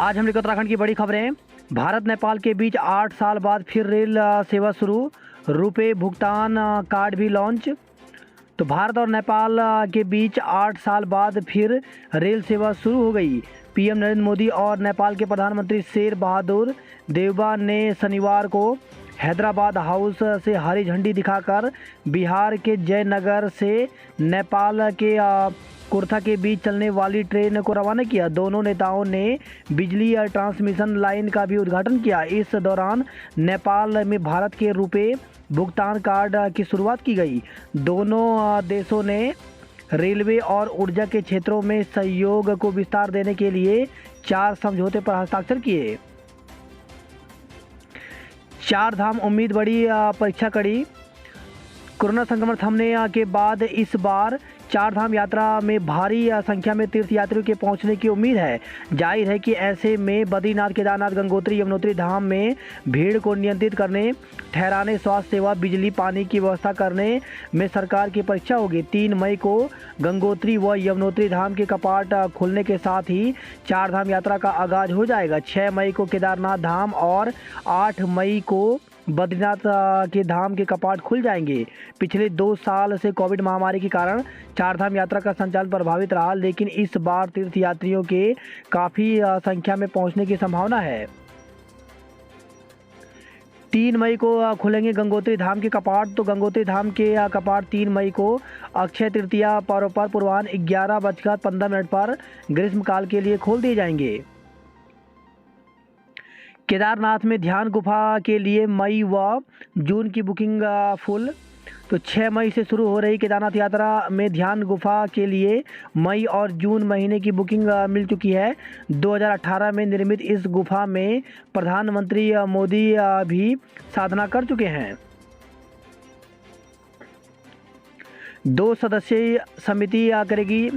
आज हम लेकर उत्तराखंड की बड़ी खबरें। भारत नेपाल के बीच 8 साल बाद फिर रेल सेवा शुरू, रुपए भुगतान कार्ड भी लॉन्च। तो भारत और नेपाल के बीच 8 साल बाद फिर रेल सेवा शुरू हो गई। पीएम नरेंद्र मोदी और नेपाल के प्रधानमंत्री शेर बहादुर देउबा ने शनिवार को हैदराबाद हाउस से हरी झंडी दिखाकर बिहार के जयनगर से नेपाल के कुर्था के बीच चलने वाली ट्रेन को रवाना किया। दोनों नेताओं ने बिजली ट्रांसमिशन लाइन का भी उद्घाटन किया। इस दौरान नेपाल में भारत के रुपए भुगतान कार्ड की शुरुआत की गई। दोनों देशों ने रेलवे और ऊर्जा के क्षेत्रों में सहयोग को विस्तार देने के लिए 4 समझौते पर हस्ताक्षर किए। 4 धाम उम्मीद बड़ी परीक्षा कड़ी। कोरोना संक्रमण थमने के बाद इस बार 4 धाम यात्रा में भारी संख्या में तीर्थयात्रियों के पहुंचने की उम्मीद है। जाहिर है कि ऐसे में बद्रीनाथ, केदारनाथ, गंगोत्री, यमुनोत्री धाम में भीड़ को नियंत्रित करने, ठहराने, स्वास्थ्य सेवा, बिजली, पानी की व्यवस्था करने में सरकार की परीक्षा होगी। 3 मई को गंगोत्री व यमुनोत्री धाम के कपाट खुलने के साथ ही 4 धाम यात्रा का आगाज हो जाएगा। 6 मई को केदारनाथ धाम और 8 मई को बद्रीनाथ के धाम के कपाट खुल जाएंगे। पिछले 2 साल से कोविड महामारी के कारण 4 धाम यात्रा का संचालन प्रभावित रहा, लेकिन इस बार तीर्थयात्रियों के काफ़ी संख्या में पहुंचने की संभावना है। 3 मई को खुलेंगे गंगोत्री धाम के कपाट। तो गंगोत्री धाम के कपाट 3 मई को अक्षय तृतीया पर्व पर पूर्वाह्न 11:15 पर ग्रीष्मकाल के लिए खोल दिए जाएंगे। केदारनाथ में ध्यान गुफा के लिए मई व जून की बुकिंग फुल। तो 6 मई से शुरू हो रही केदारनाथ यात्रा में ध्यान गुफा के लिए मई और जून महीने की बुकिंग मिल चुकी है। 2018 में निर्मित इस गुफा में प्रधानमंत्री मोदी भी साधना कर चुके हैं। 2 सदस्यीय समिति करेगी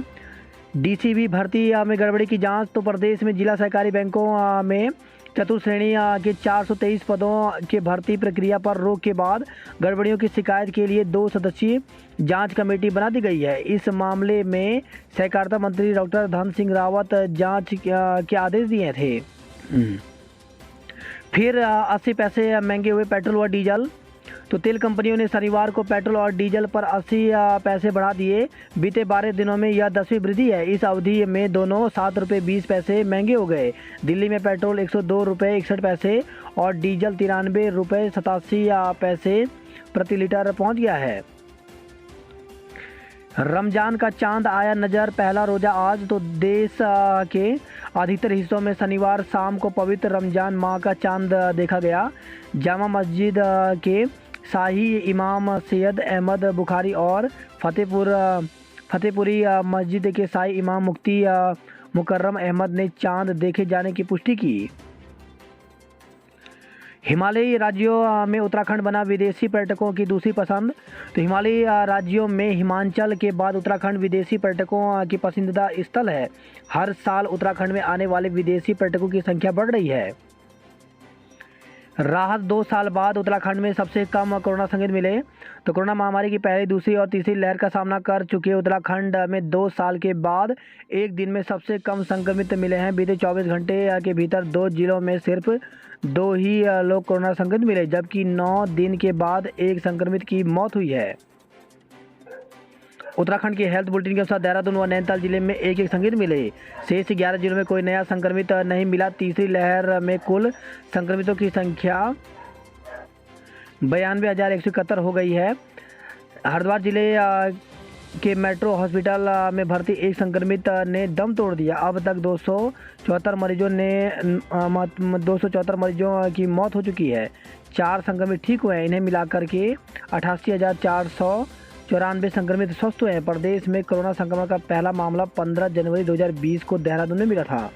डीसीबी भर्ती में गड़बड़ी की जांच। तो प्रदेश में जिला सहकारी बैंकों में चतुर्थ श्रेणी के 423 पदों के भर्ती प्रक्रिया पर रोक के बाद गड़बड़ियों की शिकायत के लिए 2 सदस्यीय जांच कमेटी बना दी गई है। इस मामले में सहकारिता मंत्री डॉक्टर धन सिंह रावत जांच के आदेश दिए थे। फिर 80 पैसे महंगे हुए पेट्रोल व डीजल। तो तेल कंपनियों ने शनिवार को पेट्रोल और डीजल पर 80 पैसे बढ़ा दिए। बीते 12 दिनों में यह 10वीं वृद्धि है। इस अवधि में दोनों 7 रुपये 20 पैसे महंगे हो गए। दिल्ली में पेट्रोल 102 रुपये 61 पैसे और डीजल 93 रुपये 87 पैसे प्रति लीटर पहुंच गया है। रमजान का चांद आया नजर, पहला रोजा आज। तो देश के अधिकतर हिस्सों में शनिवार शाम को पवित्र रमजान माह का चांद देखा गया। जामा मस्जिद के शाही इमाम सैयद अहमद बुखारी और फतेहपुरी मस्जिद के शाही इमाम मुफ्ती मुकर्रम अहमद ने चांद देखे जाने की पुष्टि की। हिमालयी राज्यों में उत्तराखंड बना विदेशी पर्यटकों की दूसरी पसंद। तो हिमालयी राज्यों में हिमाचल के बाद उत्तराखंड विदेशी पर्यटकों की पसंदीदा स्थल है। हर साल उत्तराखंड में आने वाले विदेशी पर्यटकों की संख्या बढ़ रही है। राहत, 2 साल बाद उत्तराखंड में सबसे कम कोरोना संक्रमित मिले। तो कोरोना महामारी की पहली, दूसरी और तीसरी लहर का सामना कर चुके उत्तराखंड में 2 साल के बाद एक दिन में सबसे कम संक्रमित मिले हैं। बीते 24 घंटे के भीतर 2 जिलों में सिर्फ 2 ही लोग कोरोना संक्रमित मिले, जबकि 9 दिन के बाद एक संक्रमित की मौत हुई है। उत्तराखंड के हेल्थ बुलेटिन के अनुसार देहरादून व नैनीताल जिले में एक संक्रमित मिले। शेष 11 जिलों में कोई नया संक्रमित नहीं मिला। तीसरी लहर में कुल संक्रमितों की संख्या 92,171 हो गई है। हरिद्वार जिले के मेट्रो हॉस्पिटल में भर्ती एक संक्रमित ने दम तोड़ दिया। अब तक 274 मरीजों की मौत हो चुकी है। 4 संक्रमित ठीक हुए हैं। इन्हें मिलाकर के 88,494 संक्रमित स्वस्थ हुए हैं। प्रदेश में कोरोना संक्रमण का पहला मामला 15 जनवरी 2020 को देहरादून में मिला था।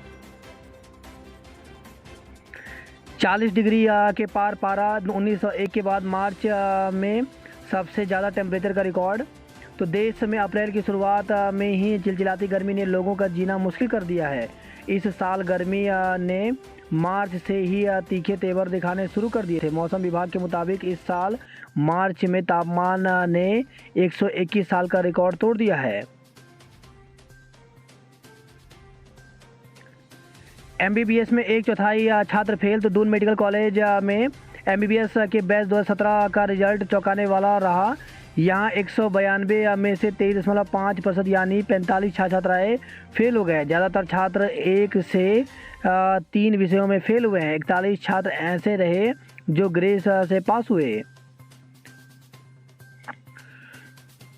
40 डिग्री के पार पारा। 1901 के बाद मार्च में सबसे ज़्यादा टेम्परेचर का रिकॉर्ड। तो देश में अप्रैल की शुरुआत में ही चिलचिलाती गर्मी ने लोगों का जीना मुश्किल कर दिया है। इस साल गर्मी ने मार्च से ही तीखे तेवर दिखाने शुरू कर दिए थे। मौसम विभाग के मुताबिक इस साल मार्च में तापमान ने 121 साल का रिकॉर्ड तोड़ दिया है। एमबीबीएस में एक चौथाई छात्र फेल। तो दून मेडिकल कॉलेज में एमबीबीएस के बैच 2017 का रिजल्ट चौंकाने वाला रहा। यहाँ 192 में से 23.5% यानी 45 छात्र आए फेल हो गए। ज़्यादातर छात्र 1 से 3 विषयों में फेल हुए हैं। 41 छात्र ऐसे रहे जो ग्रेस से पास हुए।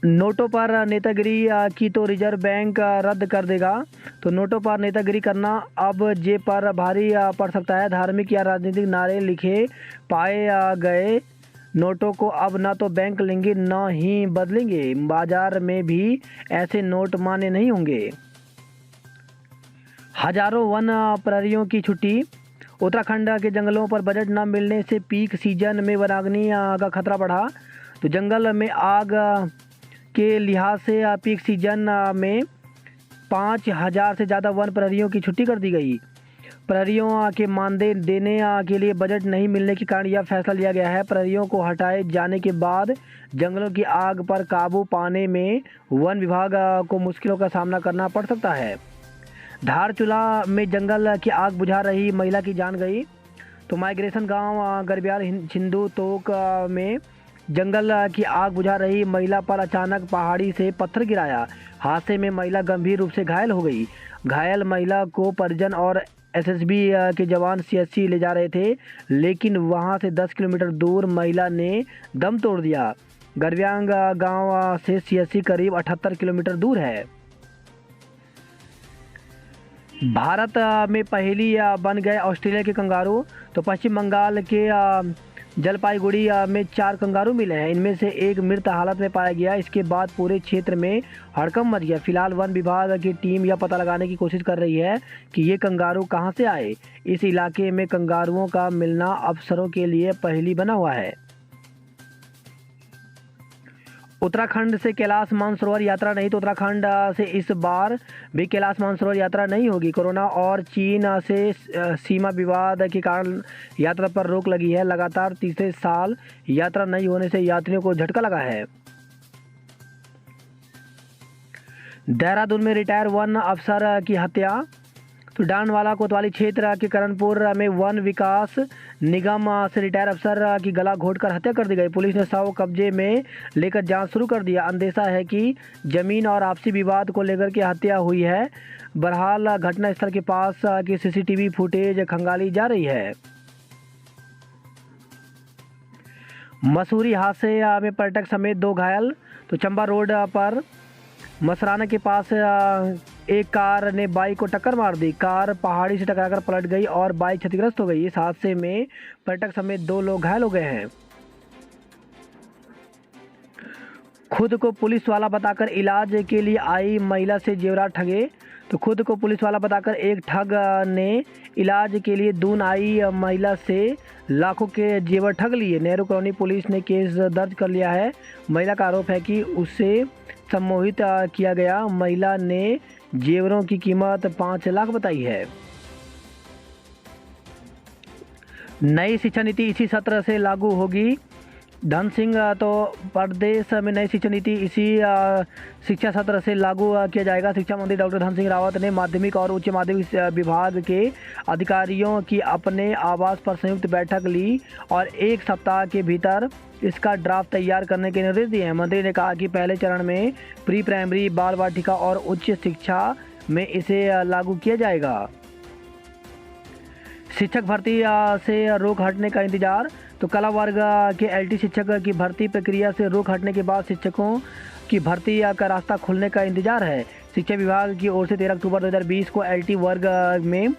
नोटों पर नेतागिरी की तो रिजर्व बैंक रद्द कर देगा। तो नोटों पर नेतागिरी करना अब जेब पर भारी पड़ सकता है। धार्मिक या राजनीतिक नारे लिखे पाए गए नोटों को अब न तो बैंक लेंगे न ही बदलेंगे। बाजार में भी ऐसे नोट मान्य नहीं होंगे। हजारों वन प्रहरियों की छुट्टी। उत्तराखंड के जंगलों पर बजट न मिलने से पीक सीजन में वनाग्नि का खतरा बढ़ा। तो जंगल में आग के लिहाज से पीक सीजन में 5000 से ज़्यादा वन प्रहरियों की छुट्टी कर दी गई। प्रहरियों के मानदेय देने के लिए बजट नहीं मिलने के कारण यह फैसला लिया गया है। प्रहरियों को हटाए जाने के बाद जंगलों की आग पर काबू पाने में वन विभाग को मुश्किलों का सामना करना पड़ सकता है। धारचूला में जंगल की आग बुझा रही महिला की जान गई। तो माइग्रेशन गांव गरब्याल छिंदू तोक में जंगल की आग बुझा रही महिला पर अचानक पहाड़ी से पत्थर गिराया। हादसे में महिला गंभीर रूप से घायल हो गई। घायल महिला को परिजन और एसएसबी के जवान सीएचसी ले जा रहे थे, लेकिन वहां से 10 किलोमीटर दूर महिला ने दम तोड़ दिया। गरब्यांग गांव से सीएचसी करीब 78 किलोमीटर दूर है। भारत में पहली बन गए ऑस्ट्रेलिया के कंगारू। तो पश्चिम बंगाल के जलपाईगुड़ी में 4 कंगारू मिले हैं। इनमें से एक मृत हालत में पाया गया। इसके बाद पूरे क्षेत्र में हड़कंप मच गया। फिलहाल वन विभाग की टीम यह पता लगाने की कोशिश कर रही है कि ये कंगारू कहां से आए। इस इलाके में कंगारुओं का मिलना अफसरों के लिए पहेली बना हुआ है। उत्तराखंड से कैलाश मानसरोवर यात्रा नहीं। तो उत्तराखंड से इस बार भी कैलाश मानसरोवर यात्रा नहीं होगी। कोरोना और चीन से सीमा विवाद के कारण यात्रा पर रोक लगी है। लगातार तीसरे साल यात्रा नहीं होने से यात्रियों को झटका लगा है। देहरादून में रिटायर वन अफसर की हत्या। तो डांडवाला कोतवाली क्षेत्र के करणपुर में वन विकास निगम से रिटायर अफसर की गला घोंटकर हत्या कर दी गई। पुलिस ने शव कब्जे में लेकर जांच शुरू कर दिया। अंदेशा है कि जमीन और आपसी विवाद को लेकर के हत्या हुई है। बहरहाल घटनास्थल के पास की सीसीटीवी फुटेज खंगाली जा रही है। मसूरी हादसे में पर्यटक समेत 2 घायल। तो चंबा रोड पर मसराना के पास एक कार ने बाइक को टक्कर मार दी। कार पहाड़ी से टकराकर पलट गई और बाइक क्षतिग्रस्त हो गई। इस हादसे में पर्यटक समेत 2 लोग घायल हो गए हैं। खुद को पुलिस वाला बताकर इलाज के लिए आई महिला से जेवरात ठगे। तो खुद को पुलिस वाला बताकर एक ठग ने इलाज के लिए दून आई महिला से लाखों के जेवर ठग लिए। नेहरू कॉलोनी पुलिस ने केस दर्ज कर लिया है। महिला का आरोप है कि उसे सम्मोहित किया गया। महिला ने जेवरों की कीमत 5 लाख बताई है। नई शिक्षा नीति इसी सत्र से लागू होगी। धन सिंह। तो प्रदेश में नई शिक्षा नीति इसी शिक्षा सत्र से लागू किया जाएगा। शिक्षा मंत्री डॉक्टर धन सिंह रावत ने माध्यमिक और उच्च माध्यमिक विभाग के अधिकारियों की अपने आवास पर संयुक्त बैठक ली और 1 सप्ताह के भीतर इसका ड्राफ्ट तैयार करने के निर्देश दिए हैं। मंत्री ने कहा कि पहले चरण में प्री प्राइमरी, बाल वाटिका और उच्च शिक्षा में इसे लागू किया जाएगा। शिक्षक भर्ती से रोक हटने का इंतजार। तो कला वर्ग के एलटी शिक्षक की भर्ती प्रक्रिया से रोक हटने के बाद शिक्षकों की भर्ती का रास्ता खुलने का इंतजार है। शिक्षा विभाग की ओर से 13 अक्टूबर 2020 को एलटी वर्ग में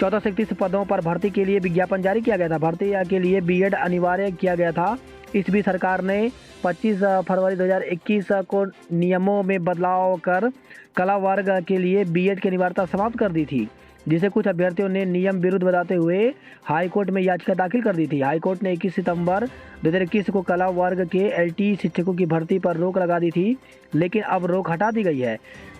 14 से 31 पदों पर भर्ती के लिए विज्ञापन जारी किया गया था। भर्ती के लिए बीएड अनिवार्य किया गया था। इस बीच सरकार ने 25 फरवरी 2021 को नियमों में बदलाव कर कला वर्ग के लिए बीएड की अनिवार्यता समाप्त कर दी थी, जिसे कुछ अभ्यर्थियों ने नियम विरुद्ध बताते हुए हाईकोर्ट में याचिका दाखिल कर दी थी। हाईकोर्ट ने 21 सितंबर 2021 को कला वर्ग के एलटी शिक्षकों की भर्ती पर रोक लगा दी थी, लेकिन अब रोक हटा दी गई है।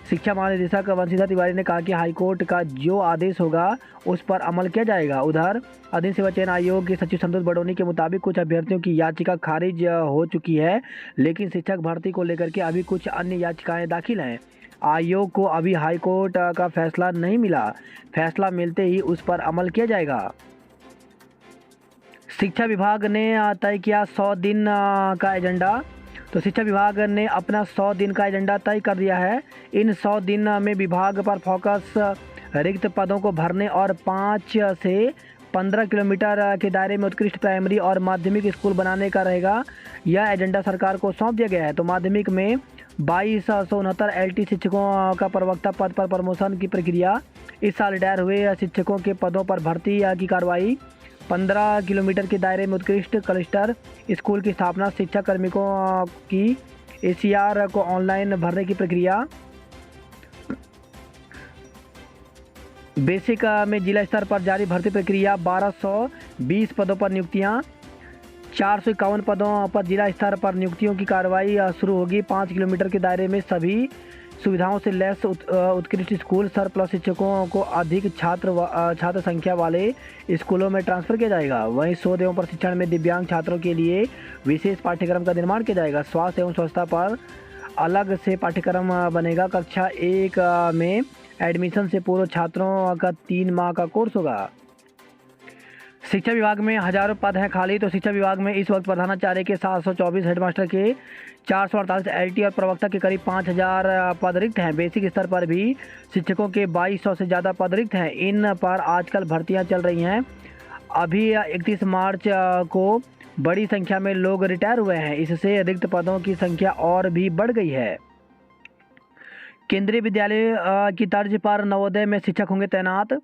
शिक्षा महानिदेशक वंशिता तिवारी ने कहा कि हाईकोर्ट का जो आदेश होगा उस पर अमल किया जाएगा। उधर अधीन सेवा चयन आयोग के सचिव संतोष बडोनी के मुताबिक कुछ अभ्यर्थियों की याचिका खारिज हो चुकी है, लेकिन शिक्षक भर्ती को लेकर के अभी कुछ अन्य याचिकाएं दाखिल हैं। आयोग को अभी हाई कोर्ट का फैसला नहीं मिला, फैसला मिलते ही उस पर अमल किया जाएगा। शिक्षा विभाग ने तय किया 100 दिन का एजेंडा। तो शिक्षा विभाग ने अपना 100 दिन का एजेंडा तय कर दिया है। इन 100 दिन में विभाग पर फोकस रिक्त पदों को भरने और 5 से 15 किलोमीटर के दायरे में उत्कृष्ट प्राइमरी और माध्यमिक स्कूल बनाने का रहेगा। यह एजेंडा सरकार को सौंप दिया गया है। तो माध्यमिक में 2269 LT शिक्षकों का प्रवक्ता पद पर प्रमोशन की प्रक्रिया, इस साल रिटायर हुए शिक्षकों के पदों पर भर्ती की कार्रवाई, 15 किलोमीटर के दायरे में उत्कृष्ट क्लस्टर स्कूल की स्थापना, शिक्षा कार्मिकों की ACR को ऑनलाइन भरने की प्रक्रिया, बेसिक में जिला स्तर पर जारी भर्ती प्रक्रिया, 1220 पदों पर नियुक्तियां, 451 पदों पर जिला स्तर पर नियुक्तियों की कार्रवाई शुरू होगी। 5 किलोमीटर के दायरे में सभी सुविधाओं से लैस उत्कृष्ट स्कूल, सरप्लस शिक्षकों को अधिक छात्र संख्या वाले स्कूलों में ट्रांसफ़र किया जाएगा। वहीं शोध एवं प्रशिक्षण में दिव्यांग छात्रों के लिए विशेष पाठ्यक्रम का निर्माण किया जाएगा। स्वास्थ्य एवं स्वच्छता पर अलग से पाठ्यक्रम बनेगा। कक्षा 1 में एडमिशन से पूर्व छात्रों का 3 माह का कोर्स होगा। शिक्षा विभाग में हजारों पद हैं खाली। तो शिक्षा विभाग में इस वक्त प्रधानाचार्य के 724, हेडमास्टर के 448, LT और प्रवक्ता के करीब 5000 पद रिक्त हैं। बेसिक स्तर पर भी शिक्षकों के 2200 से ज़्यादा पद रिक्त हैं। इन पर आजकल भर्तियां चल रही हैं। अभी 31 मार्च को बड़ी संख्या में लोग रिटायर हुए हैं। इससे रिक्त पदों की संख्या और भी बढ़ गई है। केंद्रीय विद्यालय की तर्ज पर नवोदय में शिक्षक होंगे तैनात।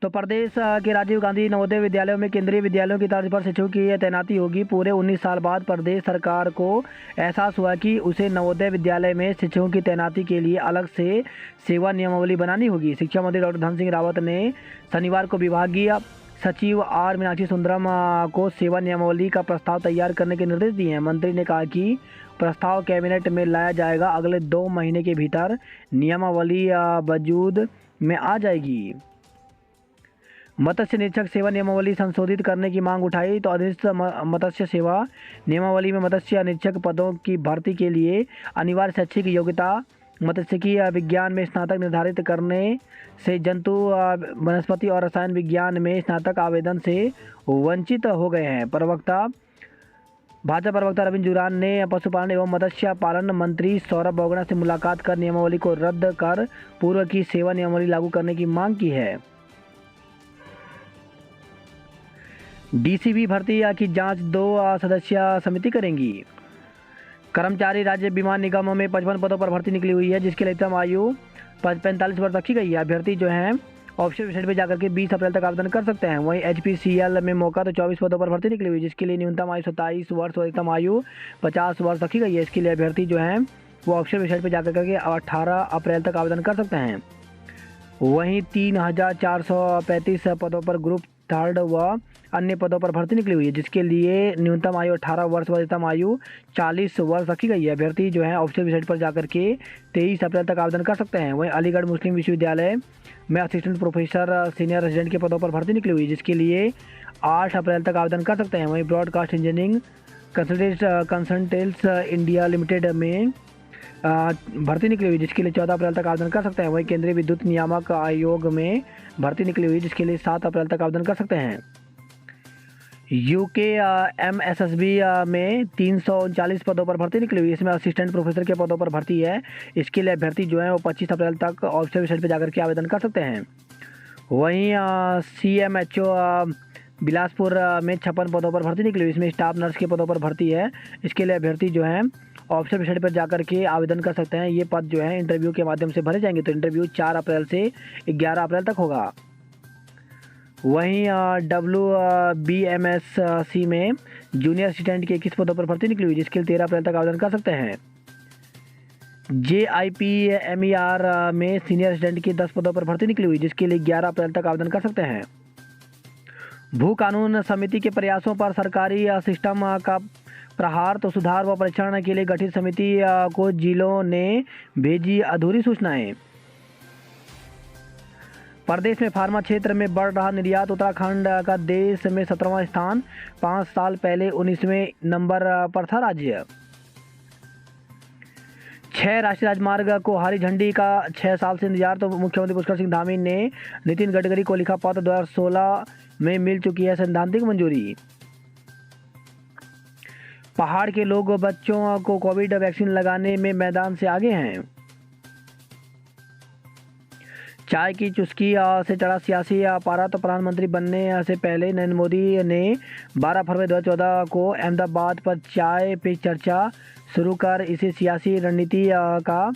तो प्रदेश के राजीव गांधी नवोदय विद्यालयों में केंद्रीय विद्यालयों की तर्ज पर शिक्षकों की तैनाती होगी। पूरे 19 साल बाद प्रदेश सरकार को एहसास हुआ कि उसे नवोदय विद्यालय में शिक्षकों की तैनाती के लिए अलग से सेवा नियमावली बनानी होगी। शिक्षा मंत्री डॉक्टर धन सिंह रावत ने शनिवार को विभागीय सचिव R मीनाक्षी सुंदरम को सेवा नियमावली का प्रस्ताव तैयार करने के निर्देश दिए हैं। मंत्री ने कहा कि प्रस्ताव कैबिनेट में लाया जाएगा। अगले 2 महीने के भीतर नियमावली वजूद में आ जाएगी। मत्स्य निरीक्षक सेवा नियमावली संशोधित करने की मांग उठाई। तो अधिस्थ मत्स्य सेवा नियमावली में मत्स्य निरीक्षक पदों की भर्ती के लिए अनिवार्य शैक्षिक योग्यता मत्स्यिकी विज्ञान में स्नातक निर्धारित करने से जंतु वनस्पति और रसायन विज्ञान में स्नातक आवेदन से वंचित हो गए हैं। भाजपा प्रवक्ता रविंद्र जुरान ने पशुपालन एवं मत्स्य पालन मंत्री सौरभ बोगड़ा से मुलाकात कर नियमावली को रद्द कर पूर्व की सेवा नियमावली लागू करने की मांग की है। DCB भर्ती की जांच 2 सदस्यीय समिति करेंगी। कर्मचारी राज्य बीमा निगमों में 55 पदों पर भर्ती निकली हुई है, जिसके लिए अधिकतम आयु 45 वर्ष रखी गई है। अभ्यर्थी जो हैं ऑफिशियल वेबसाइट पर जाकर के 20 अप्रैल तक आवेदन कर सकते हैं। वहीं HPCL में मौका तो 24 पदों पर भर्ती निकली हुई है, जिसके लिए न्यूनतम आयु 27 वर्ष और अधिकतम आयु 50 वर्ष रखी गई है। इसके लिए अभ्यर्थी जो हैं वो ऑफिशियल वेबसाइट पर जाकर के 18 अप्रैल तक आवेदन कर सकते हैं। वहीं 3435 पदों पर ग्रुप 3 व अन्य पदों पर भर्ती निकली हुई है, जिसके लिए न्यूनतम आयु 18 वर्ष व अधिकतम आयु 40 वर्ष रखी गई है। अभ्यर्थी जो है ऑफिशियल वेबसाइट पर जाकर के 23 अप्रैल तक आवेदन कर सकते हैं। वहीं अलीगढ़ मुस्लिम विश्वविद्यालय में असिस्टेंट प्रोफेसर सीनियर रेजिडेंट के पदों पर भर्ती निकली हुई है, जिसके लिए 8 अप्रैल तक आवेदन कर सकते हैं। वहीं broadcast engineering consultants India limited में भर्ती निकली हुई, जिसके लिए 14 अप्रैल तक आवेदन कर सकते हैं। वहीं केंद्रीय विद्युत नियामक आयोग में भर्ती निकली हुई, जिसके लिए 7 अप्रैल तक आवेदन कर सकते हैं। UK MSSB में 339 पदों पर भर्ती निकली हुई, इसमें असिस्टेंट प्रोफेसर के पदों पर भर्ती है। इसके लिए अभ्यर्थी जो है वो 25 अप्रैल तक ऑफिशियल वेबसाइट पर जाकर के आवेदन कर सकते हैं। वहीं CMHO बिलासपुर में 56 पदों पर भर्ती निकली हुई, इसमें स्टाफ नर्स के पदों पर भर्ती है। इसके लिए अभ्यर्थी जो हैं ऑफिशियल वेबसाइट पर जाकर के आवेदन कर सकते हैं। ये पद जो है इंटरव्यू के माध्यम से भरे जाएंगे। तो इंटरव्यू 4 अप्रैल से 11 अप्रैल तक होगा। वहीं WBMSC में जूनियर असिस्टेंट के 21 पदों पर भर्ती निकली हुई, जिसके लिए 13 अप्रैल तक आवेदन कर सकते हैं। JIPMER में सीनियर असिस्टेंट की 10 पदों पर भर्ती निकली हुई, जिसके लिए 11 अप्रैल तक आवेदन कर सकते हैं। भू कानून समिति के प्रयासों पर सरकारी सिस्टम का प्रहार। तो सुधार व परीक्षण के लिए गठित समिति को जिलों ने भेजी अधूरी सूचनाएं। प्रदेश में फार्मा क्षेत्र में बढ़ रहा निर्यात। उत्तराखंड का देश में 17वां स्थान, 5 साल पहले 19वें नंबर पर था राज्य। 6 राष्ट्रीय राजमार्ग को हरी झंडी का 6 साल से इंतजार, तो मुख्यमंत्री पुष्कर सिंह धामी ने नितिन गडकरी को लिखा पत्र। 2016 में मिल चुकी है सैद्धांतिक मंजूरी। पहाड़ के लोग बच्चों को कोविड वैक्सीन लगाने में मैदान से आगे हैं। चाय की चुस्की से चढ़ा सियासी पारा, तो प्रधानमंत्री बनने से पहले नरेंद्र मोदी ने 12 फरवरी 2014 को अहमदाबाद पर चाय पे चर्चा शुरू कर इसे सियासी रणनीति का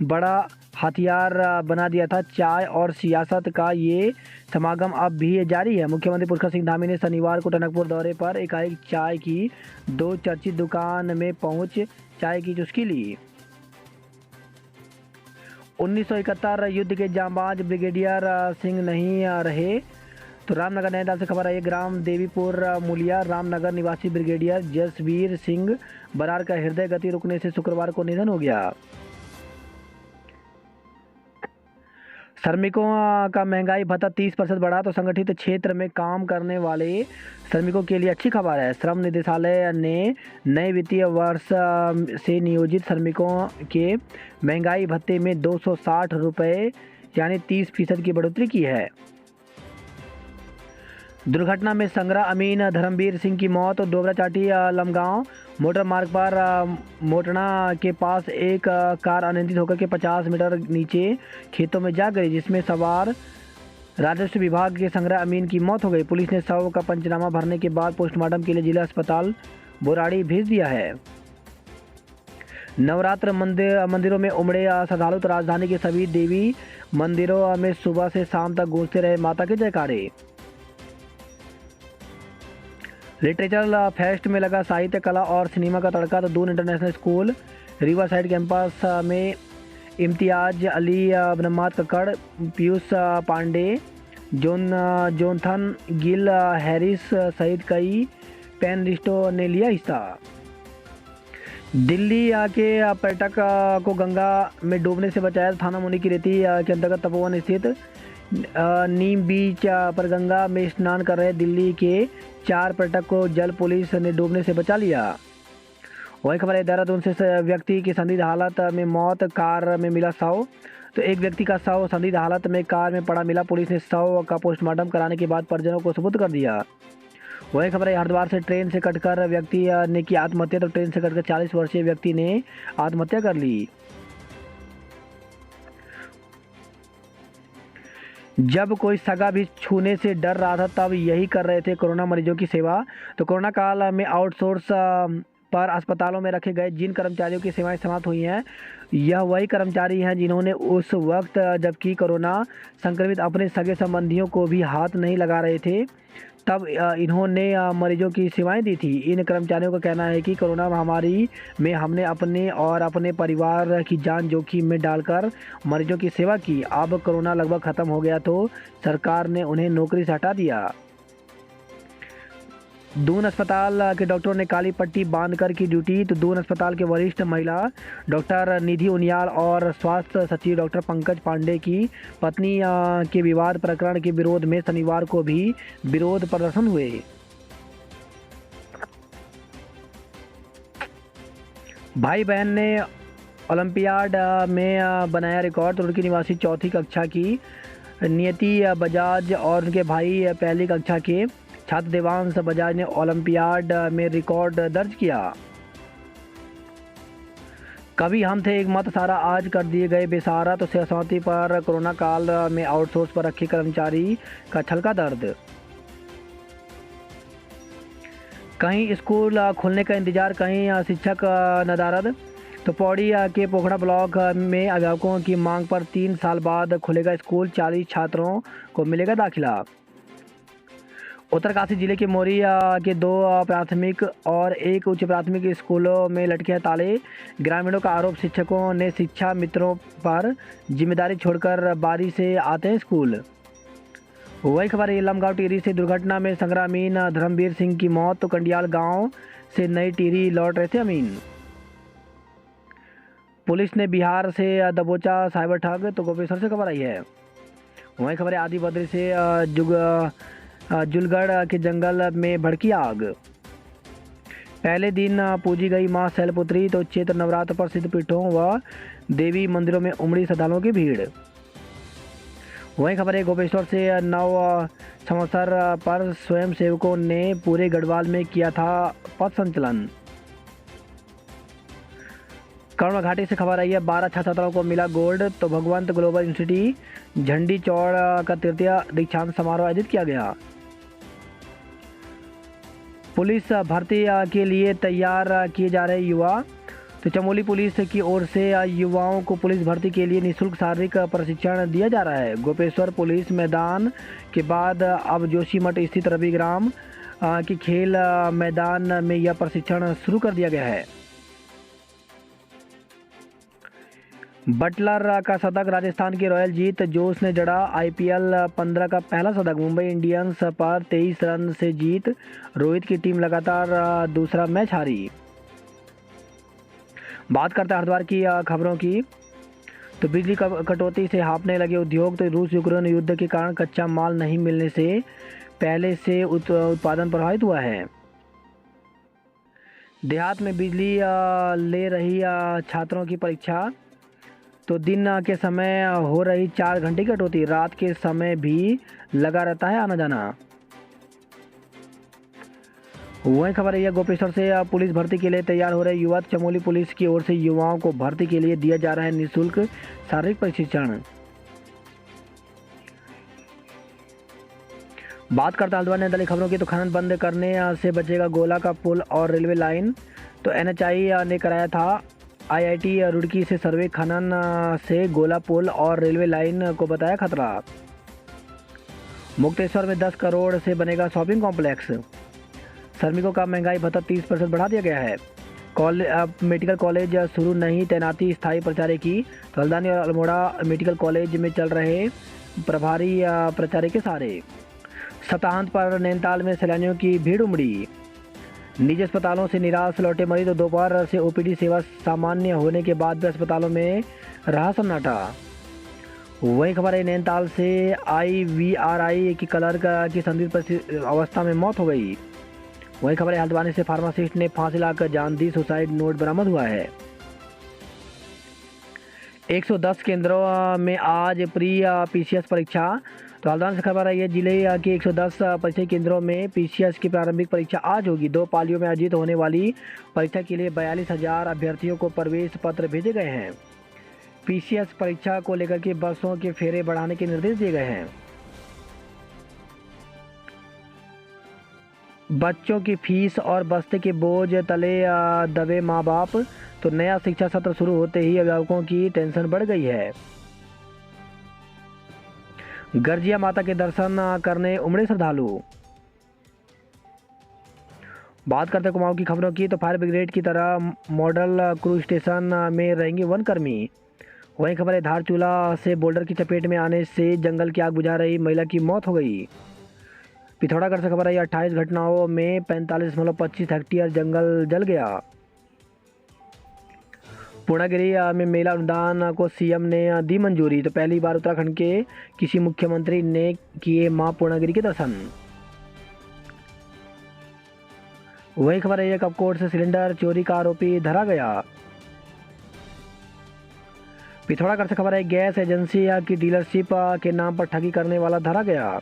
बड़ा हथियार बना दिया था। चाय और सियासत का ये समागम अब भी जारी है। मुख्यमंत्री पुष्कर सिंह धामी ने शनिवार को टनकपुर दौरे पर एकाएक चाय की 2 चर्चित दुकान में पहुंच चाय की चुस्की ली। 1971 युद्ध के जांबाज ब्रिगेडियर सिंह नहीं रहे, तो रामनगर नैनीताल से खबर आई है। ग्राम देवीपुर मूलिया रामनगर निवासी ब्रिगेडियर जसवीर सिंह बरार का हृदय गति रुकने से शुक्रवार को निधन हो गया। श्रमिकों का महंगाई भत्ता 30% बढ़ा, तो संगठित क्षेत्र में काम करने वाले श्रमिकों के लिए अच्छी खबर है। श्रम निदेशालय ने नए वित्तीय वर्ष से नियोजित श्रमिकों के महंगाई भत्ते में 260 रुपये यानी 30% की बढ़ोतरी की है। दुर्घटना में संग्रा अमीन धर्मवीर सिंह की मौत। डोबरा चाटी लमगांव मोटर मार्ग पर मोटना के पास एक कार अनियंत्रित होकर के 50 मीटर नीचे खेतों में जा गई, जिसमें सवार राजस्व विभाग के संग्रा अमीन की मौत हो गई। पुलिस ने शव का पंचनामा भरने के बाद पोस्टमार्टम के लिए जिला अस्पताल बोराड़ी भेज दिया है। नवरात्र मंदिरों में उमड़े श्रद्धालु, तो राजधानी के सभी देवी मंदिरों में सुबह से शाम तक गूंजते रहे माता के जयकारे। लिटरेचर फेस्ट में लगा साहित्य, कला और सिनेमा का तड़का, तो Doon international school river side campus में इम्तियाज अली, ब्रह्माद कक्कड़, पीयूष पांडे, जोनथन गिल, हैरिस सहित कई पैनलिस्टों ने लिया हिस्सा। दिल्ली के पर्यटक को गंगा में डूबने से बचाया, थाना मुनी की रेती के अंतर्गत तपोवन स्थित नीम बीच पर गंगा में स्नान कर रहे दिल्ली के 4 पर्यटक को जल पुलिस ने डूबने से बचा लिया। वही खबर है देहरादून से व्यक्ति की संदिग्ध हालत में मौत, कार में मिला शव, तो एक व्यक्ति का शव संदिग्ध हालत में कार में पड़ा मिला। पुलिस ने शव का पोस्टमार्टम कराने के बाद परिजनों को सुपुर्द कर दिया। वही खबर है हरिद्वार से ट्रेन से कटकर व्यक्ति ने की आत्महत्या, तो ट्रेन से कटकर 40 वर्षीय व्यक्ति ने आत्महत्या कर ली। जब कोई सगा भी छूने से डर रहा था, तब यही कर रहे थे कोरोना मरीजों की सेवा। तो कोरोना काल में आउटसोर्स पर अस्पतालों में रखे गए जिन कर्मचारियों की सेवाएं समाप्त हुई हैं, यह वही कर्मचारी हैं जिन्होंने उस वक्त जबकि कोरोना संक्रमित अपने सगे संबंधियों को भी हाथ नहीं लगा रहे थे, तब इन्होंने मरीजों की सेवाएं दी थी। इन कर्मचारियों का कहना है कि कोरोना महामारी में हमने अपने और अपने परिवार की जान जोखिम में डालकर मरीजों की सेवा की। अब कोरोना लगभग ख़त्म हो गया तो सरकार ने उन्हें नौकरी से हटा दिया। दून अस्पताल के डॉक्टरों ने काली पट्टी बांधकर की ड्यूटी, तो दून अस्पताल के वरिष्ठ महिला डॉक्टर निधि उनियाल और स्वास्थ्य सचिव डॉक्टर पंकज पांडे की पत्नी के विवाद प्रकरण के विरोध में शनिवार को भी विरोध प्रदर्शन हुए। भाई बहन ने ओलंपियाड में बनाया रिकॉर्ड, तुर्की निवासी 4वीं कक्षा की नियति बजाज और उनके भाई पहली कक्षा के छात्र देवांश बजाज ने ओलंपियाड में रिकॉर्ड दर्ज किया। कभी हम थे एक मत सारा, आज कर दिए गए बेसहारा, तो सहसौती पर कोरोना काल में आउटसोर्स पर रखे कर्मचारी का छलका दर्द। कहीं स्कूल खुलने का इंतजार, कहीं शिक्षक नदारद, तो पौड़ी के पोखड़ा ब्लॉक में अभिभावकों की मांग पर 3 साल बाद खुलेगा स्कूल, 40 छात्रों को मिलेगा दाखिला। उत्तरकाशी जिले के मोरी के 2 प्राथमिक और 1 उच्च प्राथमिक स्कूलों में लटके हैं ताले। ग्रामीणों का आरोप, शिक्षकों ने शिक्षा मित्रों पर जिम्मेदारी छोड़कर बारी से आते हैं स्कूल। वही खबर है लमगांव टिहरी से दुर्घटना में संग्रा अमीन धर्मवीर सिंह की मौत, तो कंडियाल गांव से नई टिहरी लौट रहे थे अमीन। पुलिस ने बिहार से दबोचा साइबर ठग, तो गोपेश्वर से खबर आई है। वही खबर है आदि बद्री से जुलगढ़ के जंगल में भड़की आग। पहले दिन पूजी गई मां शैलपुत्री, तो चैत्र नवरात्र पर सिद्ध पीठों व देवी मंदिरों में उमड़ी श्रद्धालुओं की भीड़। वहीं खबर है गोपेश्वर से नव संवत्सर पर स्वयंसेवकों ने पूरे गढ़वाल में किया था पथ संचलन। कर्ण घाटी से खबर आई है 12 छात्राओं को मिला गोल्ड। तो भगवंत ग्लोबल यूनिवर्सिटी झंडी चौड़ का तृतीय दीक्षांत समारोह आयोजित किया गया। पुलिस भर्ती के लिए तैयार किए जा रहे युवा। तो चमोली पुलिस की ओर से युवाओं को पुलिस भर्ती के लिए निःशुल्क शारीरिक प्रशिक्षण दिया जा रहा है। गोपेश्वर पुलिस मैदान के बाद अब जोशीमठ स्थित रविग्राम के खेल मैदान में यह प्रशिक्षण शुरू कर दिया गया है। बटलर का शतक, राजस्थान की रॉयल जीत। जोश ने जड़ा IPL 15 का पहला शतक, मुंबई इंडियंस पर 23 रन से जीत। रोहित की टीम लगातार दूसरा मैच हारी। बात करते हैं हरिद्वार की खबरों की। तो बिजली कटौती से हाँफने लगे उद्योग। तो रूस यूक्रेन युद्ध के कारण कच्चा माल नहीं मिलने से पहले से उत्पादन प्रभावित हुआ है। देहात में बिजली ले रही छात्रों की परीक्षा। तो दिन के समय हो रही 4 घंटे की कटौती, रात के समय भी लगा रहता है आना जाना। वही खबर है गोपेश्वर से पुलिस भर्ती के लिए तैयार हो रहे युवा। चमोली पुलिस की ओर से युवाओं को भर्ती के लिए दिया जा रहा है निःशुल्क शारीरिक प्रशिक्षण। बात करता हल्द्वानी नदाली खबरों की। तो खनन बंद करने से बचेगा गोला का पुल और रेलवे लाइन। तो NHAI ने कराया था IIT रुड़की से सर्वे। खनन से गोला पुल और रेलवे लाइन को बताया खतरा। मुक्तेश्वर में 10 करोड़ से बनेगा शॉपिंग कॉम्प्लेक्स। श्रमिकों का महंगाई भत्ता 30% बढ़ा दिया गया है। मेडिकल कॉलेज शुरू नहीं, तैनाती स्थायी प्राचार्य की। तो हल्द्वानी और अल्मोड़ा मेडिकल कॉलेज में चल रहे प्रभारी प्राचार्य के सहारे। सप्ताहांत पर नैनीताल में सैलानियों की भीड़ उमड़ी। निजी अस्पतालों से निराश लौटे मरीज। तो दोपहर से OPD सेवा सामान्य होने के बाद भी अस्पतालों में रहा सन्नाटा। वही खबर है नैनीताल से IVRI की क्लर्क की संदिग्ध अवस्था में मौत हो गई। वही खबर है हल्द्वानी से फार्मासिस्ट ने फांसी लाकर जान दी। सुसाइड नोट बरामद हुआ है। 110 केंद्रों में आज प्री PCS परीक्षा। तो हल्द्वानी से खबर है जिले के 110 परीक्षा केंद्रों में PCS की प्रारंभिक परीक्षा आज होगी। 2 पालियों में आयोजित होने वाली परीक्षा के लिए 42,000 अभ्यर्थियों को प्रवेश पत्र भेजे गए हैं। PCS परीक्षा को लेकर के बसों के फेरे बढ़ाने के निर्देश दिए गए हैं। बच्चों की फीस और बस्ते के बोझ तले दबे माँ बाप। तो नया शिक्षा सत्र शुरू होते ही अभिभावकों की टेंशन बढ़ गई है। गर्जिया माता के दर्शन करने उमड़े श्रद्धालु। बात करते कुमाऊं की खबरों की। तो फायर ब्रिगेड की तरह मॉडल क्रूज स्टेशन में रहेंगे वनकर्मी। वहीं खबर है धारचूला से बोल्डर की चपेट में आने से जंगल की आग बुझा रही महिला की मौत हो गई। पिथौरागढ़ से खबर है 28 घटनाओं में 45.25 हेक्टेयर जंगल जल गया। पूर्णागिरी में मेला अनुदान को CM ने दी मंजूरी। तो पहली बार उत्तराखंड के किसी मुख्यमंत्री ने किए मां पूर्णागिरी के दर्शन। वही खबर है कपकोट से सिलेंडर चोरी का आरोपी धरा गया। पिथौरागढ़ से खबर है गैस एजेंसी की डीलरशिप के नाम पर ठगी करने वाला धरा गया।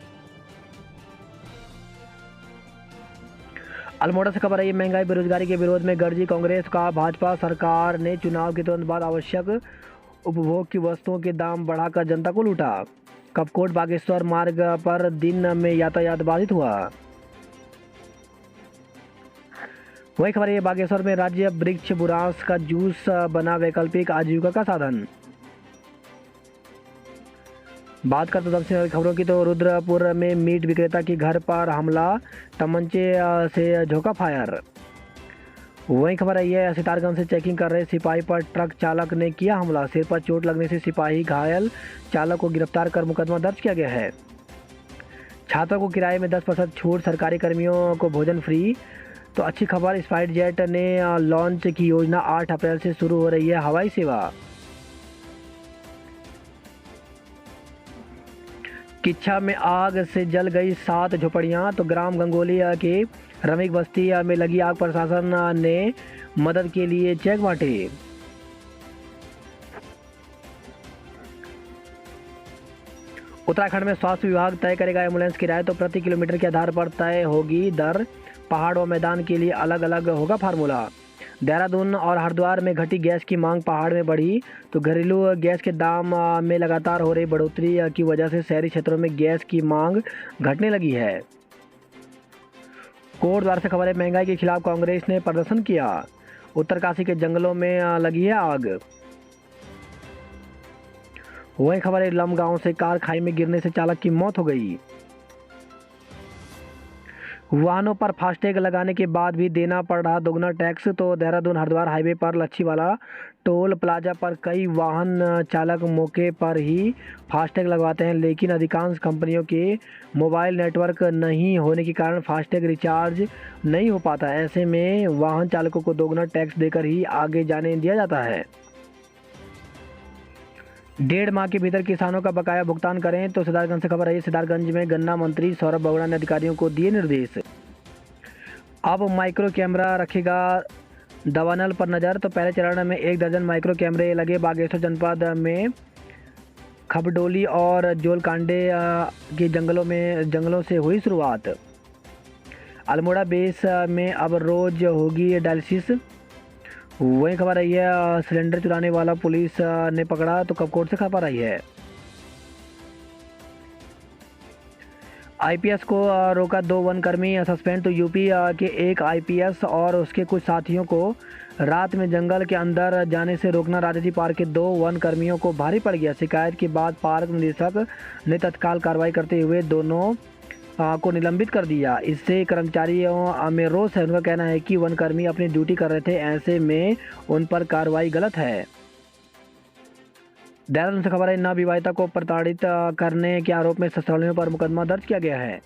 अल्मोड़ा से खबर है महंगाई बेरोजगारी के विरोध में गरजी कांग्रेस का। भाजपा सरकार ने चुनाव के तुरंत बाद आवश्यक उपभोग की वस्तुओं के दाम बढ़ाकर जनता को लूटा। कपकोट बागेश्वर मार्ग पर दिन में यातायात बाधित हुआ। वही खबर है बागेश्वर में राज्य वृक्ष बुरांस का जूस बना वैकल्पिक आजीविका का साधन। बात करते दक्षिण खबरों की। तो रुद्रपुर में मीट विक्रेता के घर पर हमला, तमंचे से झोंका फायर। वही खबर आई है सितारगंज से चेकिंग कर रहे सिपाही पर ट्रक चालक ने किया हमला। सिर पर चोट लगने से सिपाही घायल, चालक को गिरफ्तार कर मुकदमा दर्ज किया गया है। छात्रों को किराए में 10% छूट, सरकारी कर्मियों को भोजन फ्री। तो अच्छी खबर, स्पाइस जेट ने लॉन्च की योजना। 8 अप्रैल से शुरू हो रही है हवाई सेवा। किच्छा में आग से जल गई 7 झोपड़ियां। तो ग्राम गंगोली के रमिक बस्ती में लगी आग, प्रशासन ने मदद के लिए चेक बांटे। उत्तराखंड में स्वास्थ्य विभाग तय करेगा एम्बुलेंस किराए, तो प्रति किलोमीटर के आधार पर तय होगी दर। पहाड़ व मैदान के लिए अलग अलग होगा फार्मूला। देहरादून और हरिद्वार में घटी गैस की मांग, पहाड़ में बढ़ी। तो घरेलू गैस के दाम में लगातार हो रही बढ़ोतरी की वजह से शहरी क्षेत्रों में गैस की मांग घटने लगी है। कोटद्वार से खबर है, महंगाई के खिलाफ कांग्रेस ने प्रदर्शन किया। उत्तरकाशी के जंगलों में लगी है आग। वही खबर है, लम गांव से कार खाई में गिरने से चालक की मौत हो गई। वाहनों पर फास्टैग लगाने के बाद भी देना पड़ रहा दोगुना टैक्स। तो देहरादून हरिद्वार हाईवे पर लच्छीवाला टोल प्लाजा पर कई वाहन चालक मौके पर ही फास्टैग लगवाते हैं, लेकिन अधिकांश कंपनियों के मोबाइल नेटवर्क नहीं होने के कारण फास्टैग रिचार्ज नहीं हो पाता। ऐसे में वाहन चालकों को दोगुना टैक्स देकर ही आगे जाने दिया जाता है। 1.5 माह के भीतर किसानों का बकाया भुगतान करें। तो सिद्धार्थगंज से खबर है, सिद्धार्थगंज में गन्ना मंत्री सौरभ बगड़ा ने अधिकारियों को दिए निर्देश। अब माइक्रो कैमरा रखेगा दवानल पर नज़र। तो पहले चरण में 1 दर्जन माइक्रो कैमरे लगे। बागेश्वर जनपद में खबडोली और जोलकांडे के जंगलों से हुई शुरुआत। अल्मोड़ा बेस में अब रोज होगी डायलिसिस। वही खबर आई है, सिलेंडर चुराने वाला पुलिस ने पकड़ा। तो कपकोट से खबर आई है, आईपीएस को रोका 2 वनकर्मी सस्पेंड। तो यूपी के एक आईपीएस और उसके कुछ साथियों को रात में जंगल के अंदर जाने से रोकना राजाजी पार्क के 2 वनकर्मियों को भारी पड़ गया। शिकायत के बाद पार्क निदेशक ने तत्काल कार्रवाई करते हुए दोनों को निलंबित कर दिया। इससे कर्मचारियों में रोष है। उनका कहना है कि वनकर्मी अपनी ड्यूटी कर रहे थे, ऐसे में उन पर कार्रवाई गलत है। देहरादून से खबर है, नवविवाहिता को प्रताड़ित करने के आरोप में ससुरालियों पर मुकदमा दर्ज किया गया है।